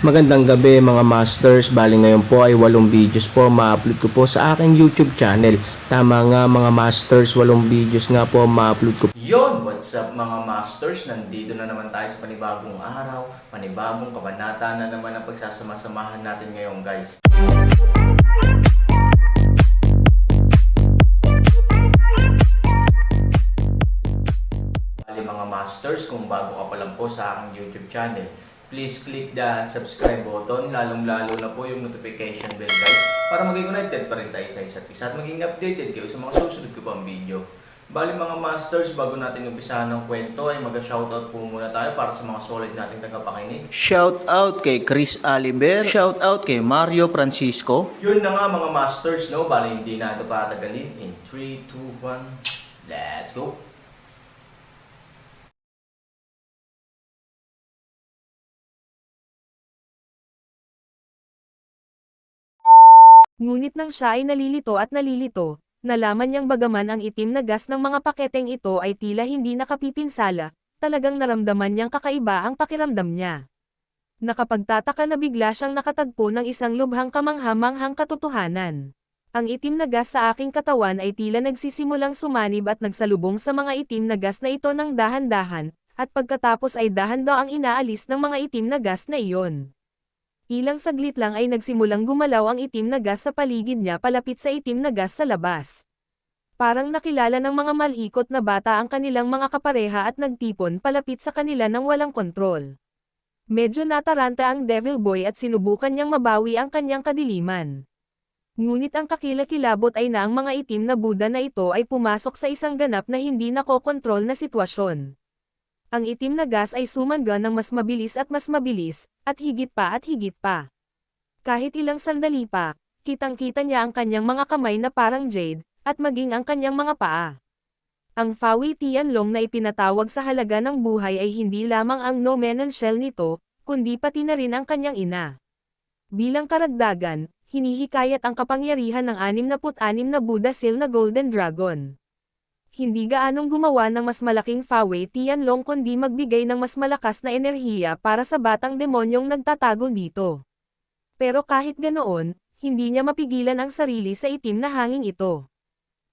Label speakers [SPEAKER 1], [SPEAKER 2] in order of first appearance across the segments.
[SPEAKER 1] Magandang gabi mga masters, bali ngayon po ay 8 videos po ma-upload ko po sa aking YouTube channel. Tama nga mga masters, 8 videos nga po ma-upload ko. Yon, what's up mga masters? Nandito na naman tayo sa panibagong araw, panibagong kabanata na naman ang pagsasama-samahan natin ngayon guys. Bali mga masters, kung bago ka pa lang po sa aking YouTube channel, please click the subscribe button, lalong-lalo na po yung notification bell guys, para maging connected pa rin tayo sa isa't isa at maging updated kayo sa mga susunod ko pang video. Bali mga masters, bago natin umpisahan ng kwento ay mag-shoutout po muna tayo para sa mga solid nating tagapakinig.
[SPEAKER 2] Shoutout kay Chris Aliber, shoutout kay Mario Francisco.
[SPEAKER 1] Yun na nga mga masters, no? Bali hindi na ito patagalin. In 3, 2, 1, let's go!
[SPEAKER 3] Ngunit nang siya ay nalilito at nalilito, nalaman niyang bagaman ang itim na gas ng mga paketeng ito ay tila hindi nakapipinsala, talagang naramdaman niyang kakaiba ang pakiramdam niya. Nakapagtataka na bigla siyang nakatagpo ng isang lubhang kamangha-manghang katotohanan. Ang itim na gas sa aking katawan ay tila nagsisimulang sumanib at nagsalubong sa mga itim na gas na ito ng dahan-dahan, at pagkatapos ay dahan-dahan ang inaalis ng mga itim na gas na iyon. Ilang saglit lang ay nagsimulang gumalaw ang itim na gas sa paligid niya palapit sa itim na gas sa labas. Parang nakilala ng mga malhikot na bata ang kanilang mga kapareha at nagtipon palapit sa kanila ng walang kontrol. Medyo nataranta ang Devil Boy at sinubukan niyang mabawi ang kanyang kadiliman. Ngunit ang kakilakilabot ay na ang mga itim na Buddha na ito ay pumasok sa isang ganap na hindi nakokontrol na sitwasyon. Ang itim na gas ay sumangga ng mas mabilis, at higit pa. Kahit ilang sandali pa, kitang-kita niya ang kanyang mga kamay na parang jade, at maging ang kanyang mga paa. Ang Fawi Tianlong na ipinatawag sa halaga ng buhay ay hindi lamang ang no-menon shell nito, kundi pati na rin ang kanyang ina. Bilang karagdagan, hinihikayat ang kapangyarihan ng 66 na Buddha Seal na Golden Dragon. Hindi gaanong gumawa ng mas malaking Fawi Tianlong kundi magbigay ng mas malakas na enerhiya para sa batang demonyong nagtatago dito. Pero kahit ganoon, hindi niya mapigilan ang sarili sa itim na hangin ito.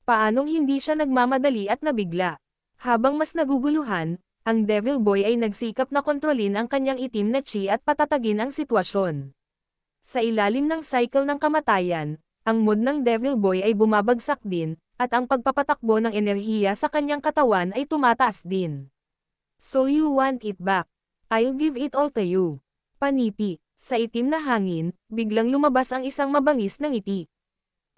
[SPEAKER 3] Paanong hindi siya nagmamadali at nabigla? Habang mas naguguluhan, ang Devil Boy ay nagsikap na kontrolin ang kanyang itim na chi at patatagin ang sitwasyon. Sa ilalim ng cycle ng kamatayan, ang mood ng Devil Boy ay bumabagsak din, at ang pagpapatakbo ng enerhiya sa kanyang katawan ay tumataas din. So you want it back? I'll give it all to you. Panipi, sa itim na hangin, biglang lumabas ang isang mabangis na ngiti.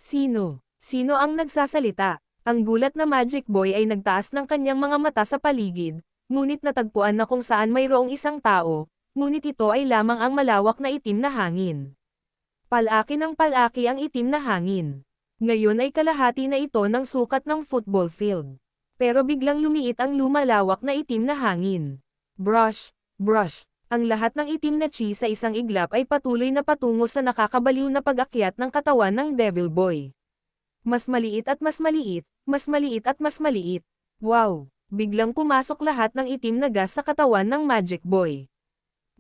[SPEAKER 3] Sino? Sino ang nagsasalita? Ang gulat na Magic Boy ay nagtaas ng kanyang mga mata sa paligid, ngunit natagpuan na kung saan mayroong isang tao, ngunit ito ay lamang ang malawak na itim na hangin. Palaki ng palaki ang itim na hangin. Ngayon ay kalahati na ito ng sukat ng football field. Pero biglang lumiit ang lumalawak na itim na hangin. Brush, brush. Ang lahat ng itim na chi sa isang iglap ay patuloy na patungo sa nakakabaliw na pag-akyat ng katawan ng Devil Boy. Mas maliit at mas maliit, mas maliit at mas maliit. Wow! Biglang pumasok lahat ng itim na gas sa katawan ng Magic Boy.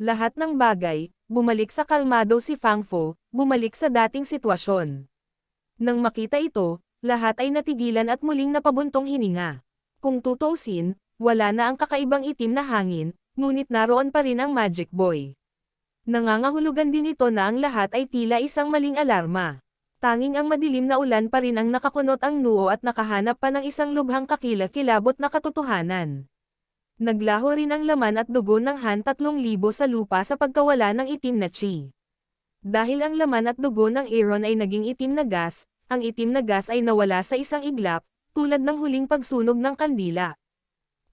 [SPEAKER 3] Lahat ng bagay, bumalik sa kalmado si Fang Fo, bumalik sa dating sitwasyon. Nang makita ito, lahat ay natigilan at muling napabuntong hininga. Kung tutuusin, wala na ang kakaibang itim na hangin, ngunit naroon pa rin ang Magic Boy. Nangangahulugan din ito na ang lahat ay tila isang maling alarma. Tanging ang madilim na ulan pa rin ang nakakunot ang noo at nakahanap pa ng isang lubhang kakilakilabot na katotohanan. Naglaho rin ang laman at dugo ng Han 3,000 sa lupa sa pagkawala ng itim na chi. Dahil ang laman at dugo ng Aaron ay naging itim na gas, ang itim na gas ay nawala sa isang iglap, tulad ng huling pagsunog ng kandila.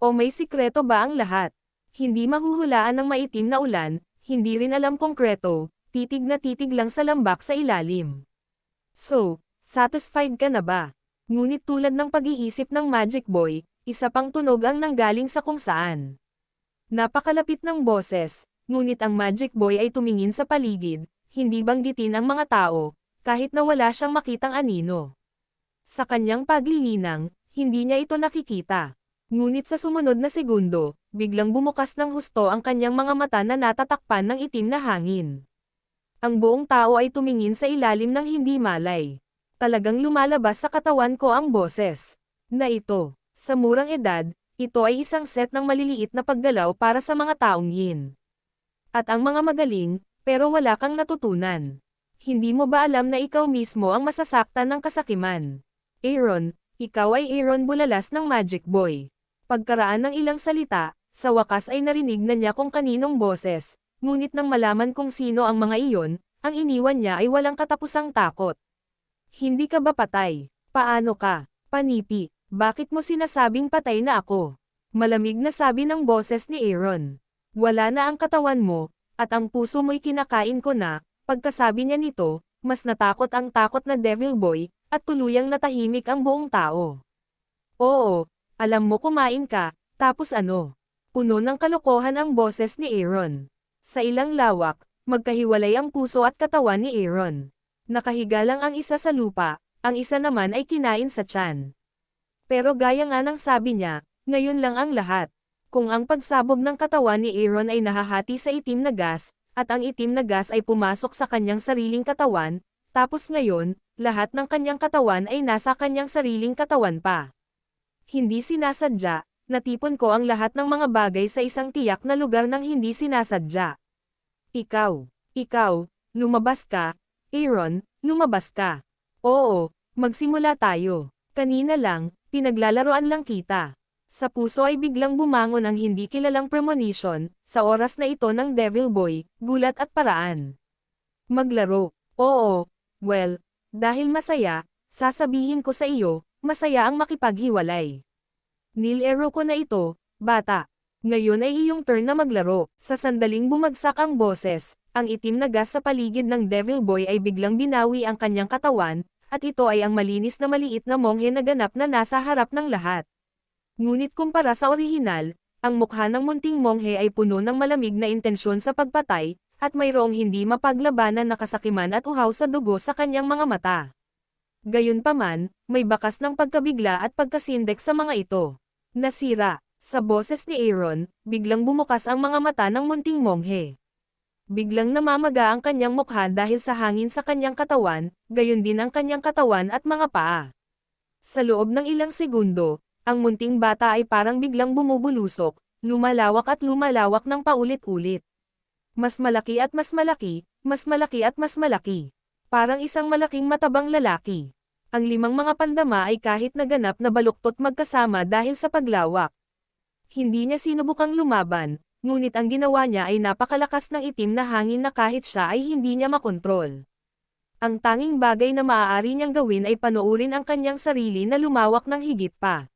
[SPEAKER 3] O may sikreto ba ang lahat? Hindi mahuhulaan ng maitim na ulan, hindi rin alam konkreto, titig na titig lang sa lambak sa ilalim. So, satisfied ka na ba? Ngunit tulad ng pag-iisip ng Magic Boy, isa pang tunog ang nanggaling sa kung saan. Napakalapit ng boses, ngunit ang Magic Boy ay tumingin sa paligid, hindi banggitin ang mga tao, kahit na wala siyang makitang anino. Sa kanyang paglilinang, hindi niya ito nakikita. Ngunit sa sumunod na segundo, Biglang bumukas ng husto ang kanyang mga mata na natatakpan ng itim na hangin. Ang buong tao ay tumingin sa ilalim ng hindi malay. Talagang lumalabas sa katawan ko ang boses. Na ito, sa murang edad, ito ay isang set ng maliliit na paggalaw para sa mga taong yin. At ang mga magaling, pero wala kang natutunan. Hindi mo ba alam na ikaw mismo ang masasaktan ng kasakiman? Aaron, ikaw ay Aaron Bulalas ng Magic Boy. Pagkaraan ng ilang salita, sa wakas ay narinig na niya kung kaninong boses, ngunit nang malaman kung sino ang mga iyon, ang iniwan niya ay walang katapusang takot. Hindi ka ba patay? Paano ka? Panipi, bakit mo sinasabing patay na ako? Malamig na sabi ng boses ni Aaron. Wala na ang katawan mo, at ang puso mo'y kinakain ko na. Pagkasabi niya nito, mas natakot ang takot na Devil Boy, at tuluyang natahimik ang buong tao. Oo, alam mo kumain ka, tapos ano? Puno ng kalokohan ang boses ni Aaron. Sa ilang lawak, magkahiwalay ang puso at katawan ni Aaron. Nakahiga lang ang isa sa lupa, ang isa naman ay kinain sa tiyan. Pero gaya nga ng sabi niya, ngayon lang ang lahat. Kung ang pagsabog ng katawan ni Aaron ay nahahati sa itim na gas, at ang itim na gas ay pumasok sa kanyang sariling katawan, tapos ngayon, lahat ng kanyang katawan ay nasa kanyang sariling katawan pa. Hindi sinasadya, natipon ko ang lahat ng mga bagay sa isang tiyak na lugar ng hindi sinasadya. Ikaw, lumabas ka, Aaron, lumabas ka. Oo, magsimula tayo. Kanina lang, pinaglalaroan lang kita. Sa puso ay biglang bumangon ang hindi kilalang premonition, sa oras na ito ng Devil Boy, gulat at paraan. Maglaro, oo, well, dahil masaya, sasabihin ko sa iyo, masaya ang makipaghiwalay. Nilero ko na ito, bata. Ngayon ay iyong turn na maglaro. Sa sandaling bumagsak ang boses, ang itim na gas sa paligid ng Devil Boy ay biglang binawi ang kanyang katawan, at ito ay ang malinis na maliit na monghe na ganap na nasa harap ng lahat. Ngunit kumpara sa orihinal, ang mukha ng munting monghe ay puno ng malamig na intensyon sa pagpatay, at mayroong hindi mapaglabanan na kasakiman at uhaw sa dugo sa kanyang mga mata. Gayunpaman, may bakas ng pagkabigla at pagkasindek sa mga ito. Nasira, sa boses ni Aaron, biglang bumukas ang mga mata ng munting monghe. Biglang namamaga ang kanyang mukha dahil sa hangin sa kanyang katawan, gayon din ang kanyang katawan at mga paa. Sa loob ng ilang segundo, ang munting bata ay parang biglang bumubulusok, lumalawak at lumalawak ng paulit-ulit. Mas malaki at mas malaki, mas malaki at mas malaki. Parang isang malaking matabang lalaki. Ang limang mga pandama ay kahit naganap na baluktot magkasama dahil sa paglawak. Hindi niya sinubukang lumaban, ngunit ang ginawa niya ay napakalakas ng itim na hangin na kahit siya ay hindi niya makontrol. Ang tanging bagay na maaari niyang gawin ay panoorin ang kanyang sarili na lumawak ng higit pa.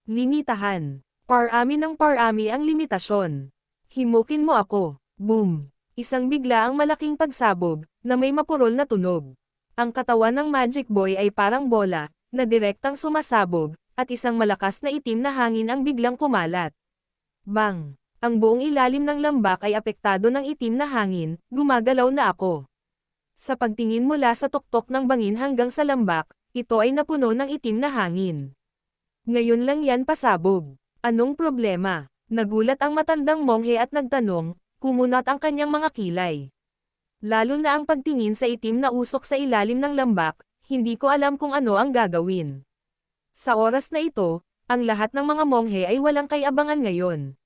[SPEAKER 3] Limitahan. Parami ng parami ang limitasyon. Himukin mo ako. Boom. Isang bigla ang malaking pagsabog, na may mapurol na tunog. Ang katawan ng Magic Boy ay parang bola, na direktang sumasabog, at isang malakas na itim na hangin ang biglang kumalat. Bang! Ang buong ilalim ng lambak ay apektado ng itim na hangin, gumagalaw na ako. Sa pagtingin mula sa tuktok ng bangin hanggang sa lambak, ito ay napuno ng itim na hangin. Ngayon lang yan pasabog. Anong problema? Nagulat ang matandang monghe at nagtanong, kumunat ang kanyang mga kilay. Lalo na ang pagtingin sa itim na usok sa ilalim ng lambak, hindi ko alam kung ano ang gagawin. Sa oras na ito, ang lahat ng mga monghe ay walang kay-abangan ngayon.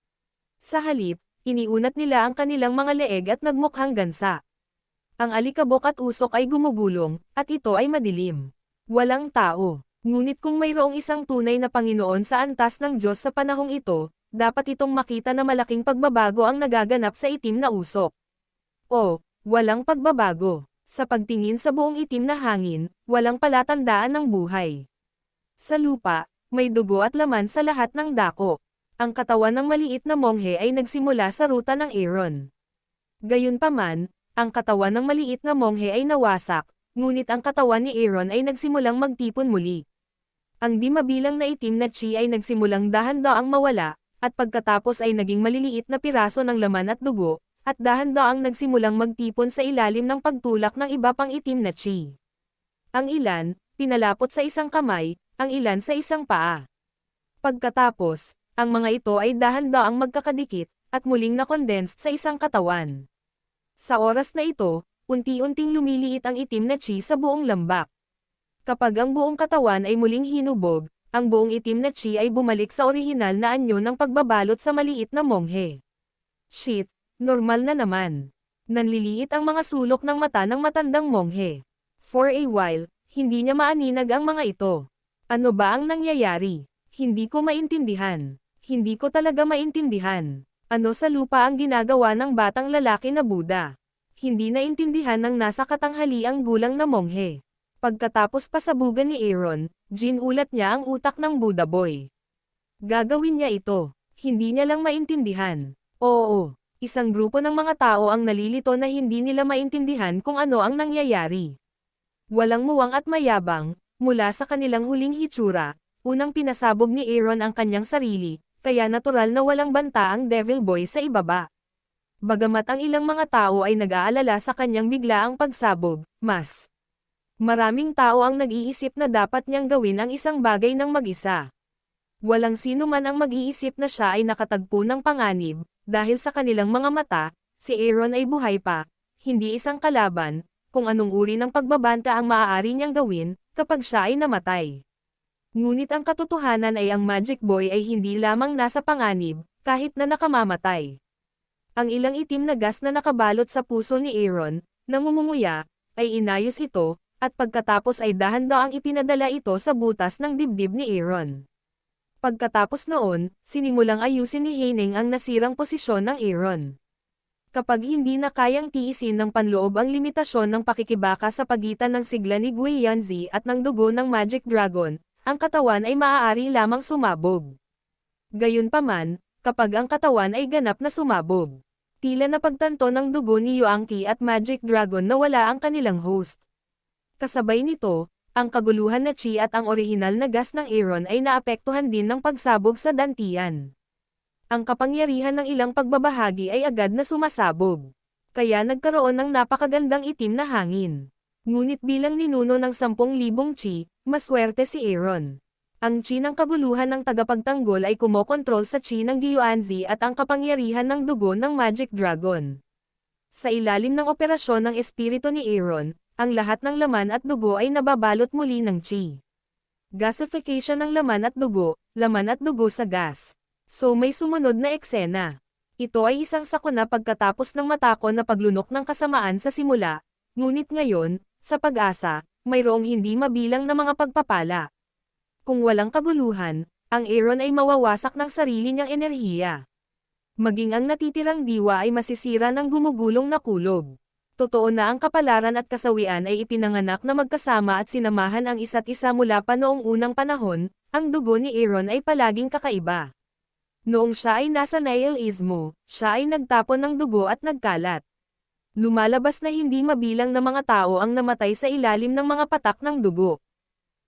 [SPEAKER 3] Sa halip, iniunat nila ang kanilang mga leeg at nagmukhang gansa. Ang alikabok at usok ay gumugulong, at ito ay madilim. Walang tao. Ngunit kung mayroong isang tunay na Panginoon sa antas ng Diyos sa panahong ito, dapat itong makita na malaking pagbabago ang nagaganap sa itim na usok. O, walang pagbabago. Sa pagtingin sa buong itim na hangin, walang palatandaan ng buhay. Sa lupa, may dugo at laman sa lahat ng dako. Ang katawan ng maliit na monghe ay nagsimula sa ruta ng Aaron. Gayunpaman, ang katawan ng maliit na monghe ay nawasak, ngunit ang katawan ni Aaron ay nagsimulang magtipon muli. Ang di mabilang na itim na chi ay nagsimulang dahan-daang mawala, at pagkatapos ay naging maliliit na piraso ng laman at dugo, at dahan-daang nagsimulang magtipon sa ilalim ng pagtulak ng iba pang itim na chi. Ang ilan, pinalapot sa isang kamay, ang ilan sa isang paa. Pagkatapos, Ang mga ito ay dahan-daang magkakadikit, at muling na-condensed sa isang katawan. Sa oras na ito, unti-unting lumiliit ang itim na chi sa buong lambak. Kapag ang buong katawan ay muling hinubog, ang buong itim na chi ay bumalik sa orihinal na anyo ng pagbabalot sa maliit na monghe. Shit, normal na naman. Nanliliit ang mga sulok ng mata ng matandang monghe. For a while, hindi niya maaninag ang mga ito. Ano ba ang nangyayari? Hindi ko maintindihan. Hindi ko talaga maintindihan. Ano sa lupa ang ginagawa ng batang lalaki na Buddha? Hindi naintindihan ng nasa katanghaliang gulang na monghe. Pagkatapos pasabugan ni Aaron, ginulat niya ang utak ng Buddha boy. Gagawin niya ito. Hindi niya lang maintindihan. Oo, isang grupo ng mga tao ang nalilito na hindi nila maintindihan kung ano ang nangyayari. Walang muwang at mayabang, mula sa kanilang huling hitsura, unang pinasabog ni Aaron ang kanyang sarili, kaya natural na walang banta ang Devil Boy sa ibaba. Bagamat ang ilang mga tao ay nag-aalala sa kanyang biglaang pagsabog, mas maraming tao ang nag-iisip na dapat niyang gawin ang isang bagay ng mag-isa. Walang sino man ang mag-iisip na siya ay nakatagpo ng panganib, dahil sa kanilang mga mata, si Aaron ay buhay pa, hindi isang kalaban, kung anong uri ng pagbabanta ang maaari niyang gawin, kapag siya ay namatay. Ngunit ang katotohanan ay ang Magic Boy ay hindi lamang nasa panganib, kahit na nakamamatay. Ang ilang itim na gas na nakabalot sa puso ni Aaron, nangungumuya, ay inayos ito, at pagkatapos ay dahan-daang ipinadala ito sa butas ng dibdib ni Aaron. Pagkatapos noon, sinimulang ayusin ni Haining ang nasirang posisyon ng Aaron. Kapag hindi na kayang tiisin ng panloob ang limitasyon ng pakikibaka sa pagitan ng sigla ni Gui Yanzi at ng dugo ng Magic Dragon, ang katawan ay maaari lamang sumabog. Gayunpaman, kapag ang katawan ay ganap na sumabog, tila napagtanto ng dugo ni Yuanqi at Magic Dragon na wala ang kanilang host. Kasabay nito, ang kaguluhan na chi at ang orihinal na gas ng Aaron ay naapektuhan din ng pagsabog sa dantian. Ang kapangyarihan ng ilang pagbabahagi ay agad na sumasabog. Kaya nagkaroon ng napakagandang itim na hangin. Ngunit bilang ninuno ng 10,000 chi, maswerte si Aaron. Ang chi ng kaguluhan ng tagapagtanggol ay kumokontrol sa chi ng Gyuanzi at ang kapangyarihan ng dugo ng Magic Dragon. Sa ilalim ng operasyon ng espiritu ni Aaron, ang lahat ng laman at dugo ay nababalot muli ng chi. Gasification ng laman at dugo sa gas. So may sumunod na eksena. Ito ay isang sakuna pagkatapos ng matako na paglunok ng kasamaan sa simula, ngunit ngayon, sa pag-asa, mayroong hindi mabilang na mga pagpapala. Kung walang kaguluhan, ang Aaron ay mawawasak ng sarili niyang enerhiya. Maging ang natitirang diwa ay masisira ng gumugulong na kulog. Totoo na ang kapalaran at kasawian ay ipinanganak na magkasama at sinamahan ang isa't isa mula pa noong unang panahon, ang dugo ni Aaron ay palaging kakaiba. Noong siya ay nasa nihilismo, siya ay nagtapon ng dugo at nagkalat. Lumalabas na hindi mabilang na mga tao ang namatay sa ilalim ng mga patak ng dugo.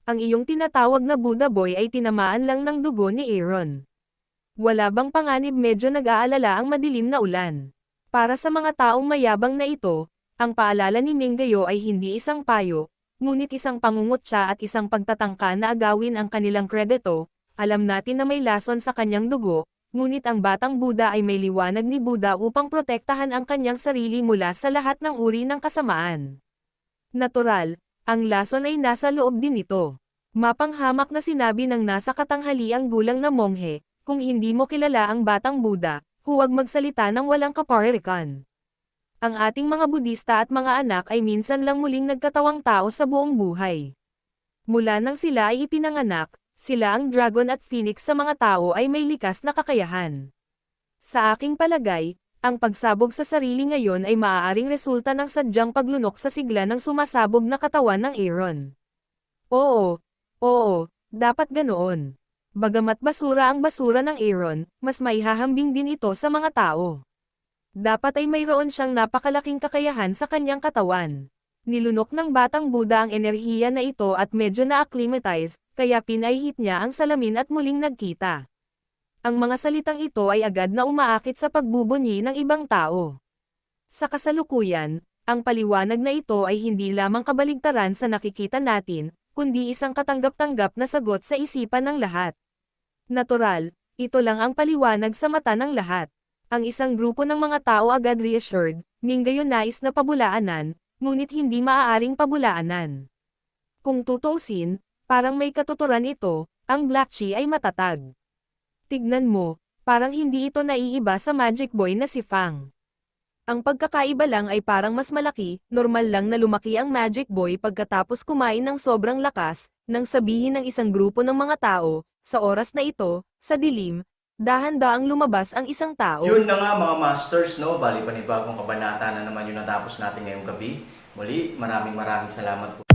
[SPEAKER 3] Ang iyong tinatawag na Buddha Boy ay tinamaan lang ng dugo ni Aaron. Wala bang panganib medyo nag-aalala ang madilim na ulan? Para sa mga taong mayabang na ito, ang paalala ni Minggayo ay hindi isang payo, ngunit isang pangungutya at isang pagtatangka na agawin ang kanilang kredito. Alam natin na may lason sa kanyang dugo, ngunit ang batang Buddha ay may liwanag ni Buddha upang protektahan ang kanyang sarili mula sa lahat ng uri ng kasamaan. Natural, ang lason ay nasa loob din nito. Mapanghamak na sinabi ng nasa katanghaliang gulang na monghe, kung hindi mo kilala ang batang Buddha, huwag magsalita ng walang kaparirikan. Ang ating mga Budista at mga anak ay minsan lang muling nagkatawang tao sa buong buhay. Mula nang sila ay ipinanganak, sila ang dragon at phoenix sa mga tao ay may likas na kakayahan. Sa aking palagay, ang pagsabog sa sarili ngayon ay maaaring resulta ng sadyang paglunok sa sigla ng sumasabog na katawan ng Aaron. Oo, dapat ganoon. Bagamat basura ang basura ng Aaron, mas maihahambing din ito sa mga tao. Dapat ay mayroon siyang napakalaking kakayahan sa kanyang katawan. Nilunok ng batang Buddha ang enerhiya na ito at medyo na-acclimatize, kaya pinaihit niya ang salamin at muling nagkita. Ang mga salitang ito ay agad na umaakit sa pagbubunyi ng ibang tao. Sa kasalukuyan, ang paliwanag na ito ay hindi lamang kabaligtaran sa nakikita natin, kundi isang katanggap-tanggap na sagot sa isipan ng lahat. Natural, Ito lang ang paliwanag sa mata ng lahat. Ang isang grupo ng mga tao agad reassured, gayon nais na pabulaanan, ngunit hindi maaaring pabulaanan. Kung tutuusin, parang may katuturan ito, ang Black Chi ay matatag. Tignan mo, parang hindi ito naiiba sa Magic Boy na si Fang. Ang pagkakaiba lang ay parang mas malaki, normal lang na lumaki ang Magic Boy pagkatapos kumain ng sobrang lakas, nang sabihin ng isang grupo ng mga tao, sa oras na ito, sa dilim, dahan-daang lumabas ang isang tao.
[SPEAKER 1] Yun na nga mga masters, no? Bali panibagong kabanata na naman yung natapos natin ngayong gabi. Muli, maraming salamat po.